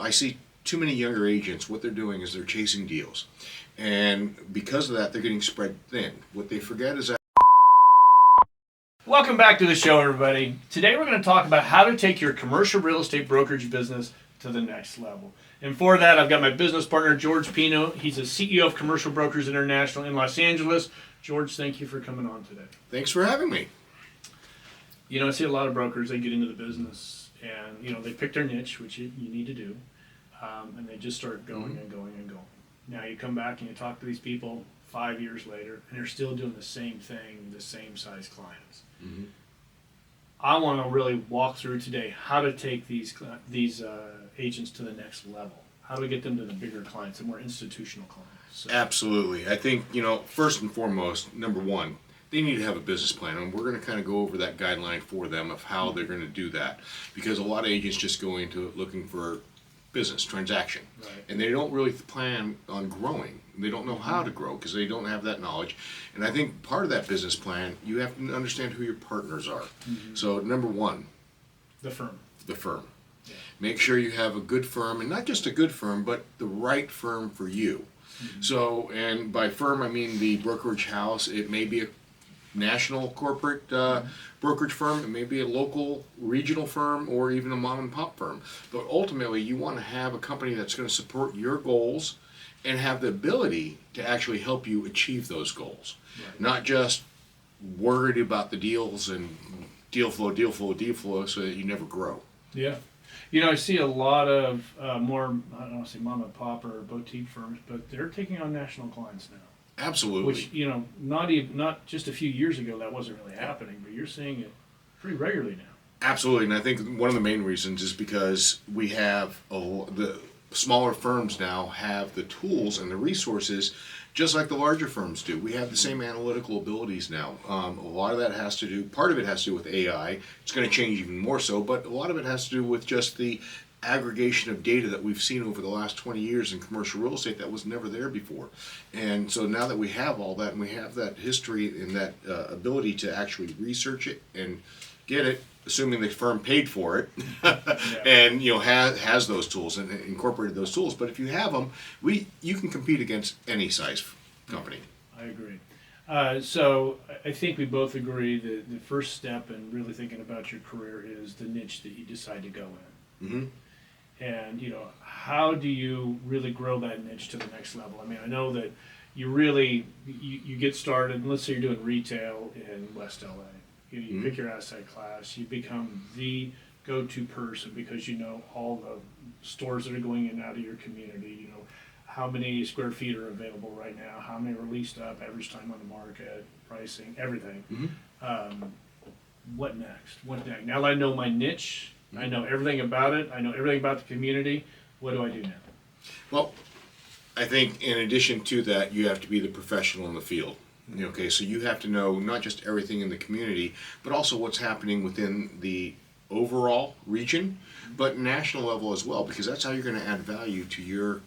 I see too many younger agents, what they're doing is they're chasing deals. And because of that, they're getting spread thin. What they forget is that. Welcome back to the show, everybody. Today we're going to talk about how to take your commercial real estate brokerage business to the next level. And for that, I've got my business partner, George Pino. He's a CEO of Commercial Brokers International in Los Angeles. George, thank you for coming on today. Thanks for having me. You know, I see a lot of brokers, they get into the business and, you know, they pick their niche, which you need to do, and they just start going and going and going. Now you come back and you talk to these people 5 years later, and they're still doing the same thing, the same size clients. Mm-hmm. I want to really walk through today how to take these agents to the next level. How do we get them to the bigger clients, the more institutional clients? So, Absolutely. I think, you know, first and foremost, number one, they need to have a business plan. And we're going to kind of go over that guideline for them of how they're going to do that. Because a lot of agents just go into it looking for business, transaction. Right. And they don't really plan on growing. They don't know how to grow because they don't have that knowledge. And I think part of that business plan, you have to understand who your partners are. Mm-hmm. So number one, the firm. the firm. Yeah. Make sure you have a good firm, and not just a good firm, but the right firm for you. Mm-hmm. So, and by firm I mean the brokerage house. It may be a national corporate brokerage firm, it may be a local regional firm, or even a mom and pop firm. But ultimately, you want to have a company that's going to support your goals and have the ability to actually help you achieve those goals. Right. Not just worried about the deals and deal flow so that you never grow. Yeah. You know, I see a lot of more, I don't want to say mom and pop or boutique firms, but they're taking on national clients now. Absolutely. Which, you know, not just a few years ago that wasn't really happening, but you're seeing it pretty regularly now. Absolutely, and I think one of the main reasons is because we have the smaller firms now have the tools and the resources just like the larger firms do. We have the same analytical abilities now. A lot of that has to do, part of it has to do with AI. It's going to change even more so, but a lot of it has to do with just the aggregation of data that we've seen over the last 20 years in commercial real estate that was never there before. And so now that we have all that and we have that history and that ability to actually research it and get it, assuming the firm paid for it, and you know has those tools and incorporated those tools. But if you have them, you can compete against any size company. I agree. So I think we both agree that the first step in really thinking about your career is the niche that you decide to go in. Mm-hmm. And, you know, how do you really grow that niche to the next level? I mean, I know that you really, you get started, and let's say you're doing retail in West LA. You pick your asset class, you become the go-to person because you know all the stores that are going in and out of your community, you know, how many square feet are available right now, how many are leased up, average time on the market, pricing, everything. Mm-hmm. What next? What next? Now that I know my niche, I know everything about it, I know everything about the community, what do I do now? Well, I think in addition to that, you have to be the professional in the field. Okay, so you have to know not just everything in the community, but also what's happening within the overall region, but national level as well, because that's how you're going to add value to your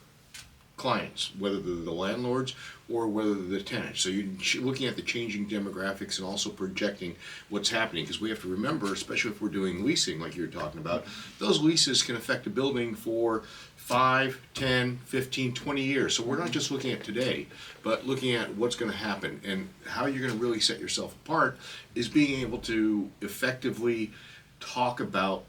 clients, whether they're the landlords or whether they're the tenants. So you're looking at the changing demographics and also projecting what's happening, because we have to remember, especially if we're doing leasing like you're talking about, those leases can affect a building for 5, 10, 15, 20 years. So we're not just looking at today, but looking at what's going to happen, and how you're going to really set yourself apart is being able to effectively talk about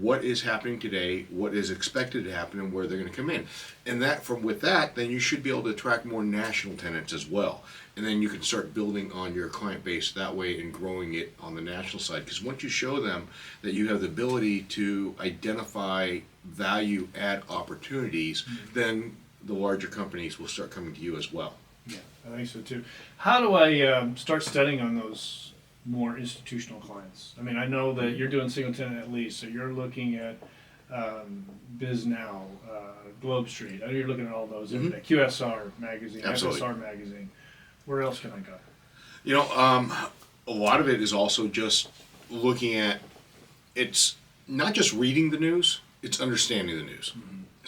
what is happening today, what is expected to happen, and where they're going to come in. And that with that, then you should be able to attract more national tenants as well. And then you can start building on your client base that way and growing it on the national side. Because once you show them that you have the ability to identify value add opportunities, then the larger companies will start coming to you as well. Yeah, I think so too. How do I start studying on those more institutional clients? I mean, I know that you're doing single tenant at least, so you're looking at BizNow, Globe Street. I know you're looking at all those. QSR magazine, Absolutely. FSR magazine. Where else can I go? You know, a lot of it is also just looking at, it's not just reading the news, it's understanding the news.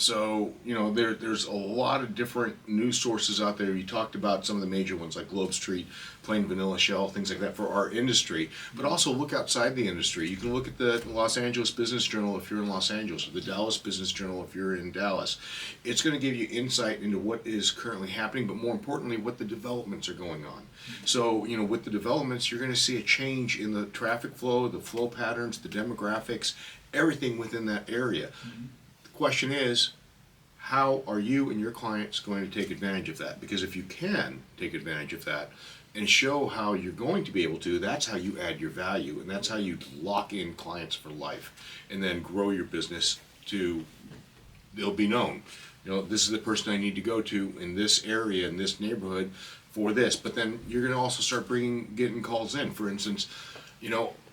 So, there's a lot of different news sources out there. You talked about some of the major ones like Globe Street, Plain Vanilla Shell, things like that for our industry. But also look outside the industry. You can look at the Los Angeles Business Journal if you're in Los Angeles, or the Dallas Business Journal if you're in Dallas. It's going to give you insight into what is currently happening, but more importantly, what the developments are going on. So, with the developments, you're going to see a change in the traffic flow, the flow patterns, the demographics, everything within that area. Question is, how are you and your clients going to take advantage of that? Because if you can take advantage of that and show how you're going to be able to, that's how you add your value, and that's how you lock in clients for life and then grow your business to, they'll be known. This is the person I need to go to in this area, in this neighborhood for this. But then you're going to also start getting calls in. For instance,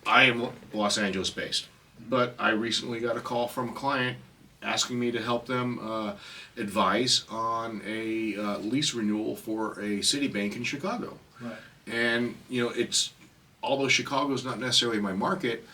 I am Los Angeles based, but I recently got a call from a client asking me to help them advise on a lease renewal for a Citibank in Chicago. Right. And it's, although Chicago's not necessarily my market,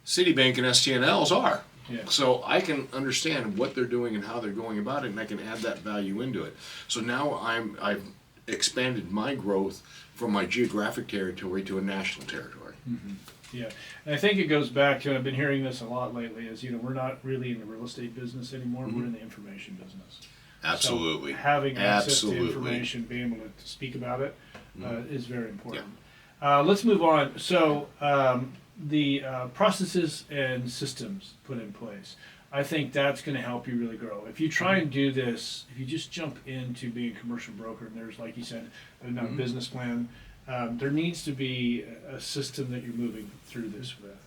Citibank and STNLs are. Yeah. So I can understand what they're doing and how they're going about it, and I can add that value into it. So now I've expanded my growth from my geographic territory to a national territory. Mm-hmm. Yeah, and I think it goes back to, I've been hearing this a lot lately, is we're not really in the real estate business anymore, we're in the information business. Absolutely. So having access to Absolutely. information, being able to speak about it is very important. Let's move on. So the processes and systems put in place, I think that's going to help you really grow. If you try and do this, if you just jump into being a commercial broker, and there's, like you said, a business plan, there needs to be a system that you're moving through this with.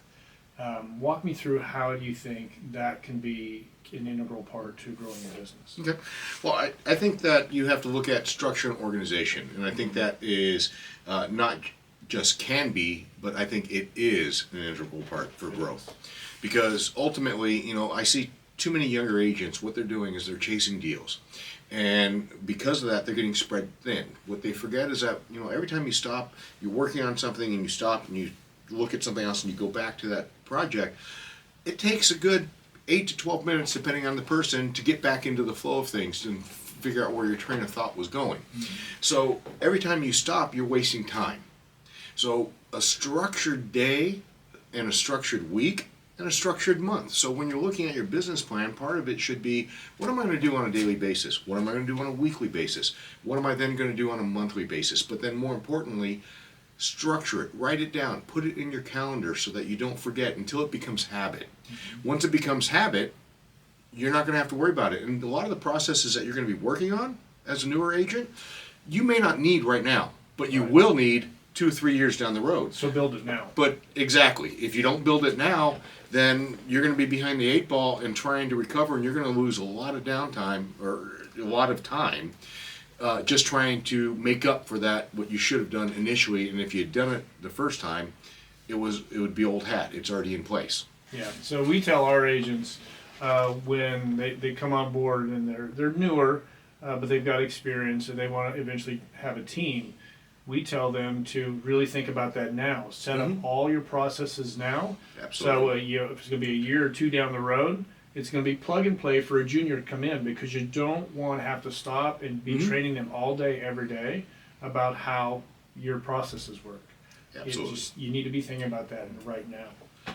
Walk me through how you think that can be an integral part to growing your business. Okay. Well, I think that you have to look at structure and organization, and I think that is not just can be, but I think it is an integral part for growth. Because ultimately, I see too many younger agents, what they're doing is they're chasing deals. And because of that, they're getting spread thin. What they forget is that, every time you stop, you're working on something and you stop and you look at something else and you go back to that project, it takes a good 8 to 12 minutes, depending on the person, to get back into the flow of things and figure out where your train of thought was going. So every time you stop, you're wasting time. So a structured day and a structured week and a structured month. So when you're looking at your business plan, part of it should be, what am I going to do on a daily basis? What am I going to do on a weekly basis? What am I then going to do on a monthly basis? But then more importantly, structure it, write it down, put it in your calendar so that you don't forget until it becomes habit. Once it becomes habit, you're not going to have to worry about it. And a lot of the processes that you're going to be working on as a newer agent, you may not need right now, but you will need 2 or 3 years down the road. So build it now. But exactly, if you don't build it now, then you're going to be behind the 8 ball and trying to recover, and you're going to lose a lot of downtime or a lot of time just trying to make up for that, what you should have done initially. And if you had done it the first time, it would be old hat. It's already in place. Yeah, so we tell our agents when they come on board and they're newer, but they've got experience and they want to eventually have a team, we tell them to really think about that now. Set up all your processes now. Absolutely. So if it's going to be a year or two down the road, it's going to be plug and play for a junior to come in, because you don't want to have to stop and be training them all day, every day about how your processes work. Absolutely. You need to be thinking about that right now.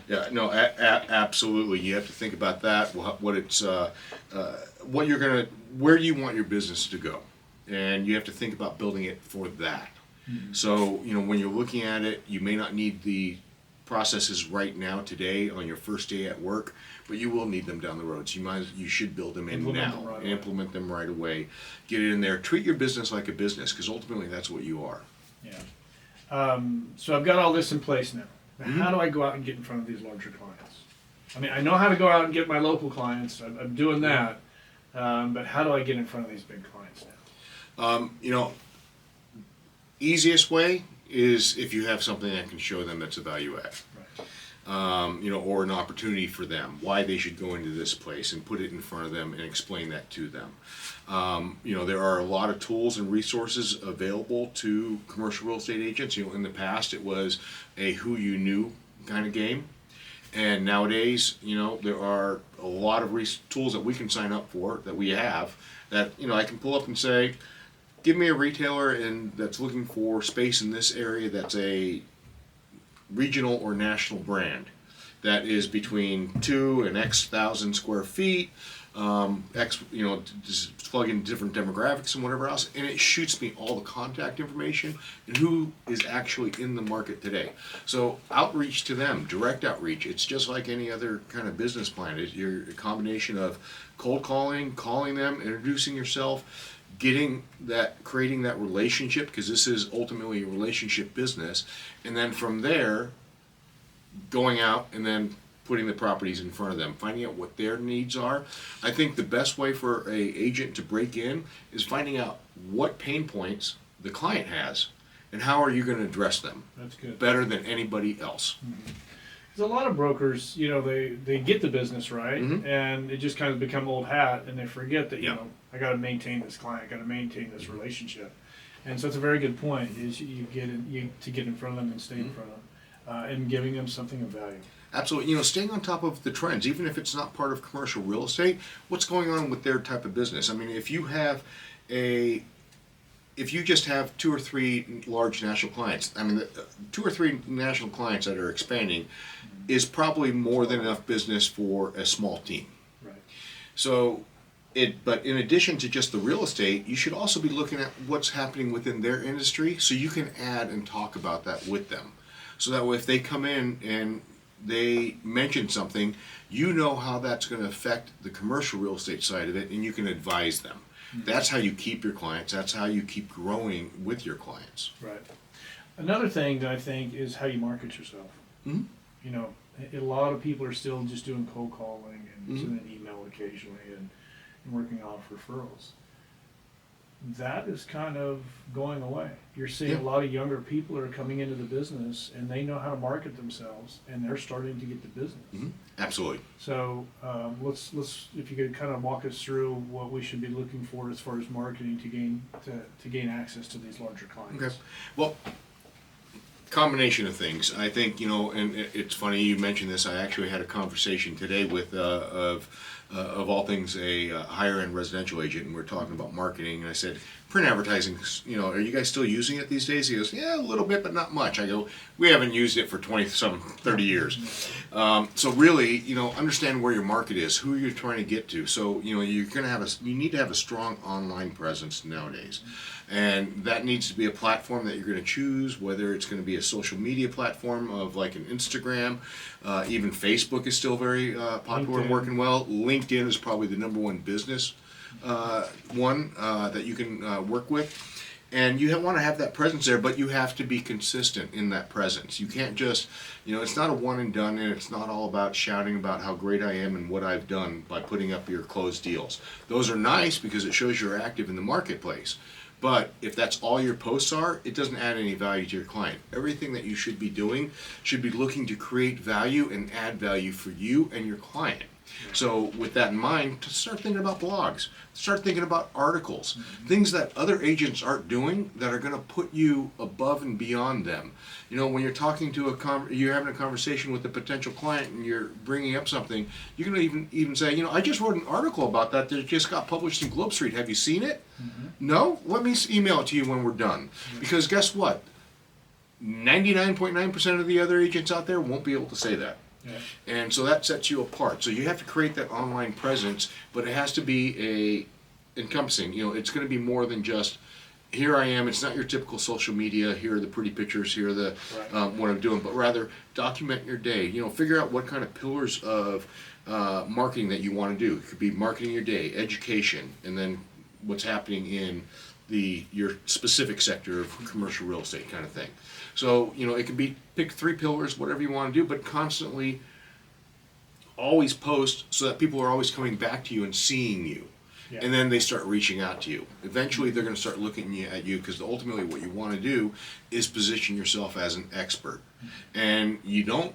Yeah, no, absolutely. You have to think about that. What it's, what you're gonna, where you want your business to go, and you have to think about building it for that. So when you're looking at it, you may not need the processes right now today on your first day at work, but you will need them down the road. So you should build them in now, implement them right away, get it in there. Treat your business like a business, because ultimately that's what you are. Yeah. So I've got all this in place now. How do I go out and get in front of these larger clients? I mean, I know how to go out and get my local clients. I'm doing that. But how do I get in front of these big clients now? Easiest way is if you have something that can show them that's a value add. Right. Or an opportunity for them, why they should go into this place, and put it in front of them and explain that to them. There are a lot of tools and resources available to commercial real estate agents. In the past it was a who you knew kind of game. And nowadays, there are a lot of tools that we can sign up for that we have that, I can pull up and say, give me a retailer that's looking for space in this area that's a regional or national brand that is between 2 and X thousand square feet, just plug in different demographics and whatever else, and it shoots me all the contact information and who is actually in the market today. So outreach to them, direct outreach, it's just like any other kind of business plan. You're a combination of cold calling them, introducing yourself, creating that relationship, because this is ultimately a relationship business, and then from there, going out and then putting the properties in front of them, finding out what their needs are. I think the best way for an agent to break in is finding out what pain points the client has and how are you going to address them. That's good. Better than anybody else. Because a lot of brokers, they get the business right, and it just kind of become old hat, and they forget that, I got to maintain this client, I got to maintain this relationship. And so it's a very good point, is you to get in front of them and stay in front of them, and giving them something of value. Absolutely. Staying on top of the trends, even if it's not part of commercial real estate, what's going on with their type of business? I mean, if you just have 2 or 3 large national clients, 2 or 3 national clients that are expanding is probably more than enough business for a small team. Right. So, but in addition to just the real estate, you should also be looking at what's happening within their industry, so you can add and talk about that with them. So that way, if they come in and they mention something, how that's going to affect the commercial real estate side of it, and you can advise them. That's how you keep your clients. That's how you keep growing with your clients. Right. Another thing that I think is how you market yourself. A lot of people are still just doing cold calling and sending an email occasionally and working off referrals. That is kind of going away. You're seeing a lot of younger people are coming into the business, and they know how to market themselves, and they're starting to get the business. Absolutely. So let's if you could kind of walk us through what we should be looking for as far as marketing to gain access to these larger clients. Okay. Well, combination of things. I think and it's funny you mentioned this. I actually had a conversation today with of all things, a higher end residential agent, and we're talking about marketing. And I said, print advertising, are you guys still using it these days? He goes, yeah, a little bit, but not much. I go, we haven't used it for 30 years. So really, understand where your market is, who you're trying to get to. So, you're going to you need to have a strong online presence nowadays. And that needs to be a platform that you're going to choose, whether it's going to be a social media platform of like an Instagram, even Facebook is still very popular and working well. LinkedIn is probably the #1 business one that you can work with. And you want to have that presence there, but you have to be consistent in that presence. You can't just, it's not a one and done, and it's not all about shouting about how great I am and what I've done by putting up your closed deals. Those are nice because it shows you're active in the marketplace. But if that's all your posts are, it doesn't add any value to your client. Everything that you should be doing should be looking to create value and add value for you and your client. So with that in mind, start thinking about blogs, start thinking about articles, things that other agents aren't doing that are going to put you above and beyond them. When you're talking to you're having a conversation with a potential client and you're bringing up something, you can even say, I just wrote an article about that just got published in Globe Street. Have you seen it? No? Let me email it to you when we're done. Because guess what? 99.9% of the other agents out there won't be able to say that. Yeah. And so that sets you apart. So you have to create that online presence, but it has to be encompassing. It's going to be more than just, here I am. It's not your typical social media. Here are the pretty pictures. Here are the what I'm doing. But rather, document your day. Figure out what kind of pillars of marketing that you want to do. It could be marketing your day, education, and then what's happening in your specific sector of commercial real estate kind of thing. So, it can be pick 3 pillars, whatever you want to do, but constantly always post so that people are always coming back to you and seeing you. Yeah. And then they start reaching out to you. Eventually, they're going to start looking at you because ultimately what you want to do is position yourself as an expert. And you don't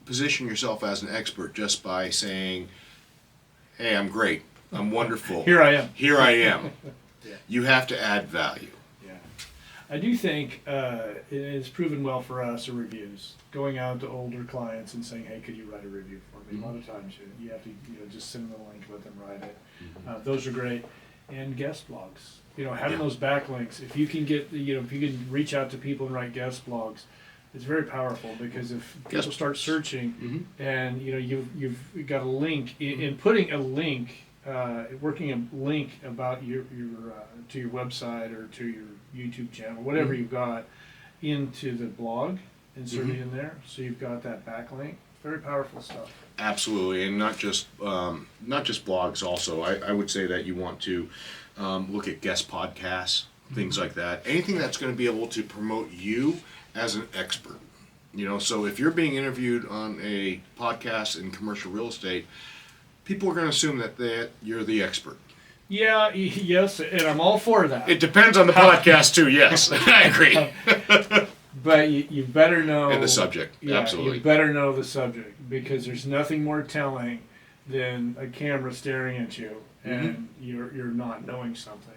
position yourself as an expert just by saying, hey, I'm great. I'm wonderful. Here I am. Here I am. Yeah. You have to add value. Yeah. I do think it has proven well for us are reviews. Going out to older clients and saying, "Hey, could you write a review for me?" A lot of times you have to just send them a link, let them write it. Those are great, and guest blogs. Having those backlinks. If you can get if you can reach out to people and write guest blogs, it's very powerful because if people start searching and you've got a link in putting a link. Working a link about your to your website or to your YouTube channel, whatever you've got, into the blog, insert it in there, so you've got that backlink. Very powerful stuff. Absolutely, and not just blogs. Also, I would say that you want to look at guest podcasts, things like that. Anything that's going to be able to promote you as an expert. So if you're being interviewed on a podcast in commercial real estate, people are going to assume that you're the expert. Yeah, yes, and I'm all for that. It depends on the podcast too, yes. I agree. But you better know... And the subject, absolutely. You better know the subject, because there's nothing more telling than a camera staring at you and you're not knowing something.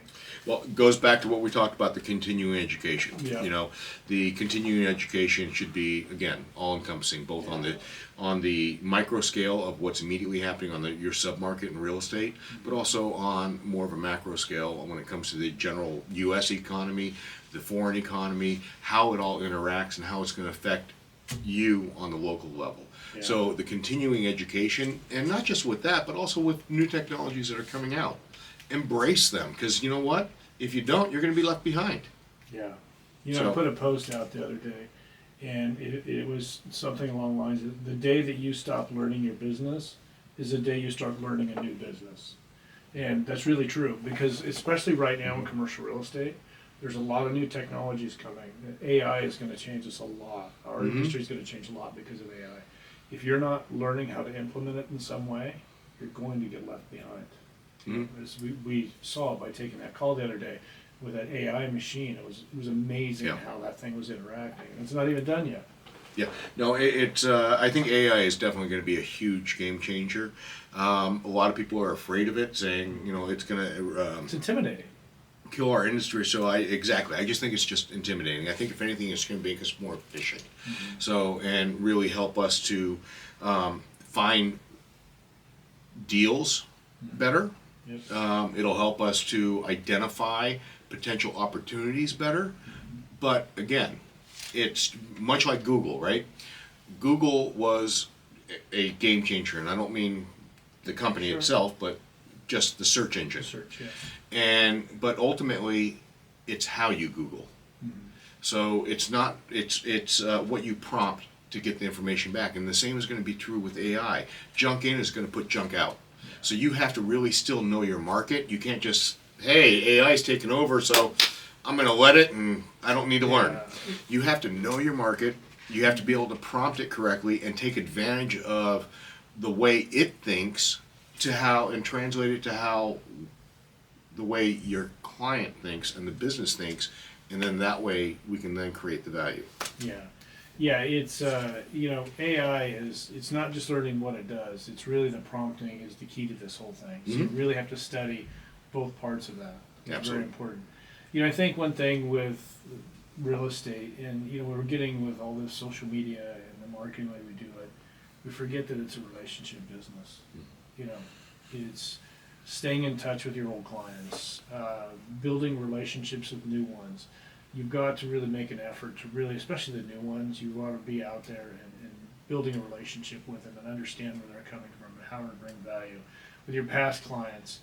Well, it goes back to what we talked about, the continuing education. Yeah. The continuing education should be, again, all-encompassing, both on the micro scale of what's immediately happening on your submarket in real estate, but also on more of a macro scale when it comes to the general U.S. economy, the foreign economy, how it all interacts and how it's going to affect you on the local level. Yeah. So the continuing education, and not just with that, but also with new technologies that are coming out. Embrace them, because you know what? If you don't, you're going to be left behind. Yeah. I put a post out the other day, and it was something along the lines of, the day that you stop learning your business is the day you start learning a new business. And that's really true, because especially right now in commercial real estate, there's a lot of new technologies coming. AI is going to change us a lot. Our industry is going to change a lot because of AI. If you're not learning how to implement it in some way, you're going to get left behind. As we saw by taking that call the other day with that AI machine, it was amazing how that thing was interacting. And it's not even done yet. Yeah, no, I think AI is definitely going to be a huge game changer. A lot of people are afraid of it, saying it's going to it's intimidating. Kill our industry. So I just think it's just intimidating. I think if anything, it's going to make us more efficient. So, and really help us to find deals better. Yes. It'll help us to identify potential opportunities better. But again, it's much like Google, right? Google was a game changer, and I don't mean the company itself, but just the search engine. But ultimately, it's how you Google. So it's not it's what you prompt to get the information back, and the same is going to be true with AI. Junk in is going to put junk out. So you have to really still know your market. You can't just, hey, AI's taking over, so I'm going to let it and I don't need to learn. You have to know your market. You have to be able to prompt it correctly and take advantage of the way it thinks and translate it to how the way your client thinks and the business thinks, and then that way we can then create the value. Yeah, it's AI it's not just learning what it does. It's really the prompting is the key to this whole thing. So you really have to study both parts of that. It's Absolutely. Very important. I think one thing with real estate, and we're getting with all this social media and the marketing way we do it, we forget that it's a relationship business. It's staying in touch with your old clients, building relationships with new ones. You've got to really make an effort to really, especially the new ones, you want to be out there and building a relationship with them and understand where they're coming from and how to bring value. With your past clients,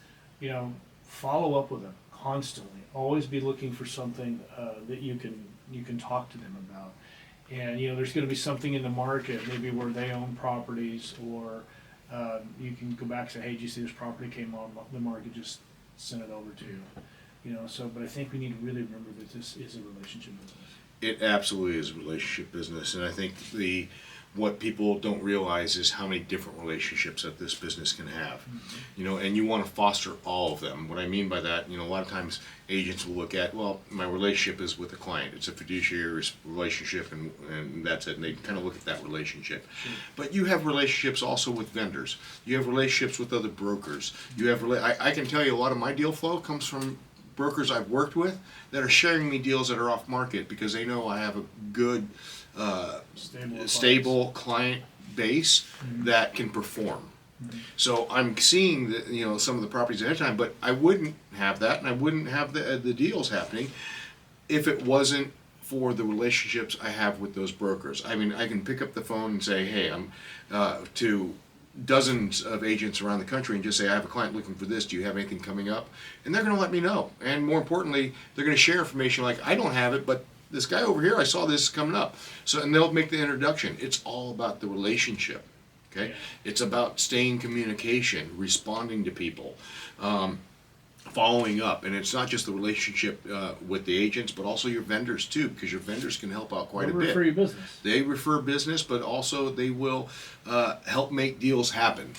follow up with them constantly. Always be looking for something that you can talk to them about. And there's going to be something in the market, maybe where they own properties, or you can go back and say, hey, did you see this property came on the market? Just send it over to you. But I think we need to really remember that this is a relationship business. It absolutely is a relationship business, and I think what people don't realize is how many different relationships that this business can have. And you want to foster all of them. What I mean by that, a lot of times agents will look at, well, my relationship is with a client. It's a fiduciary relationship, and that's it. And they kind of look at that relationship. But you have relationships also with vendors. You have relationships with other brokers. You have I can tell you a lot of my deal flow comes from brokers I've worked with that are sharing me deals that are off market because they know I have a good, stable client base that can perform. So I'm seeing the, some of the properties ahead of time, but I wouldn't have that, and I wouldn't have the deals happening if it wasn't for the relationships I have with those brokers. I mean, I can pick up the phone and say, hey, I'm to dozens of agents around the country and just say, I have a client looking for this. Do you have anything coming up? And they're going to let me know. And more importantly, they're going to share information like, I don't have it, but this guy over here, I saw this coming up. So, and they'll make the introduction. It's all about the relationship. Okay, Yeah. It's about staying in communication, responding to people, following up, and it's not just the relationship with the agents, but also your vendors too, because your vendors can help out quite a bit. Refer your business. They refer business, but also they will help make deals happen.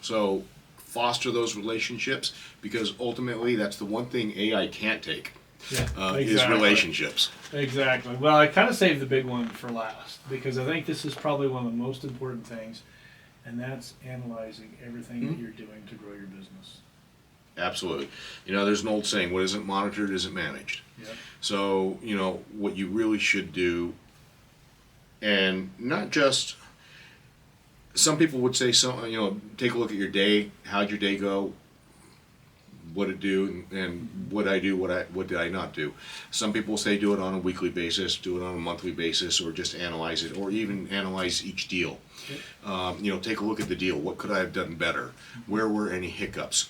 So foster those relationships, because ultimately that's the one thing AI can't take. Yeah, Is relationships. Exactly. Well, I kind of saved the big one for last because I think this is probably one of the most important things, and that's analyzing everything that you're doing to grow your business. Absolutely. There's an old saying, what isn't monitored isn't managed. Yep. So, what you really should do, and not just, some people would say, take a look at your day, how'd your day go? What it do, and what I do, what did I not do. Some people say do it on a weekly basis, do it on a monthly basis, or just analyze it, or even analyze each deal. Take a look at the deal. What could I have done better? Where were any hiccups?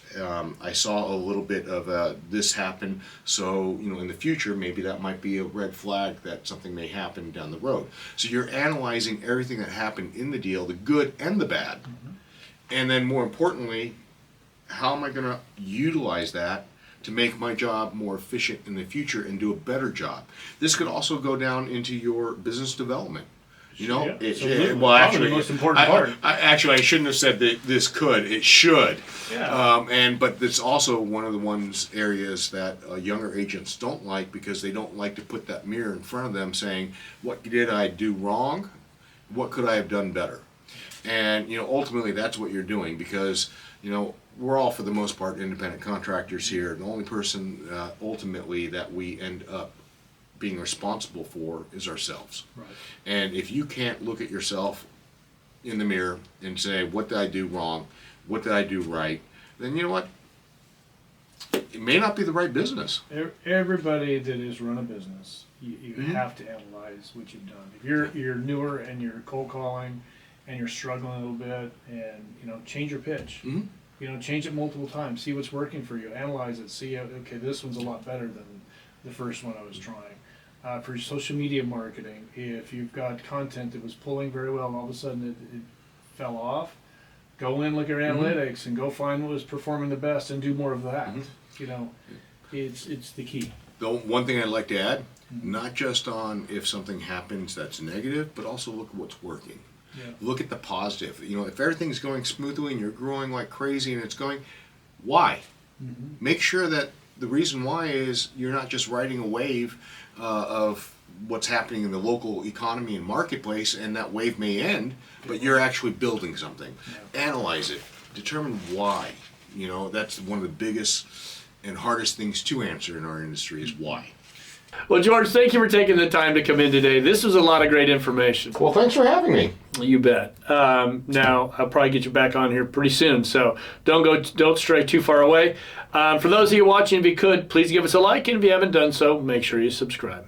I saw a little bit of this happen, so in the future maybe that might be a red flag that something may happen down the road. So you're analyzing everything that happened in the deal, the good and the bad, and then more importantly, how am I going to utilize that to make my job more efficient in the future and do a better job? This could also go down into your business development. Yeah, Well, actually, the most important part. I shouldn't have said that this could. It should. Yeah. But it's also one of the areas that younger agents don't like, because they don't like to put that mirror in front of them saying, what did I do wrong? What could I have done better? And ultimately that's what you're doing, because we're all, for the most part, independent contractors here. And the only person ultimately that we end up being responsible for is ourselves. Right. And if you can't look at yourself in the mirror and say, what did I do wrong? What did I do right? Then you know what? It may not be the right business. Everybody that has run a business, you have to analyze what you've done. If you're newer and you're cold calling and you're struggling a little bit, and change your pitch. Change it multiple times. See what's working for you. Analyze it. See, okay, this one's a lot better than the first one I was trying. For social media marketing, if you've got content that was pulling very well and all of a sudden it fell off, go in, look at your analytics, and go find what was performing the best and do more of that. It's the key. The one thing I'd like to add, not just on if something happens that's negative, but also look at what's working. Yeah. Look at the positive. If everything's going smoothly and you're growing like crazy and it's going, why? Make sure that the reason why is you're not just riding a wave of what's happening in the local economy and marketplace, and that wave may end, but you're actually building something. Yeah. Analyze it. Determine why. That's one of the biggest and hardest things to answer in our industry is why. Well, George, thank you for taking the time to come in today. This was a lot of great information. Well, thanks for having me. You bet. Now, I'll probably get you back on here pretty soon, so don't stray too far away. For those of you watching, if you could, please give us a like, and if you haven't done so, make sure you subscribe.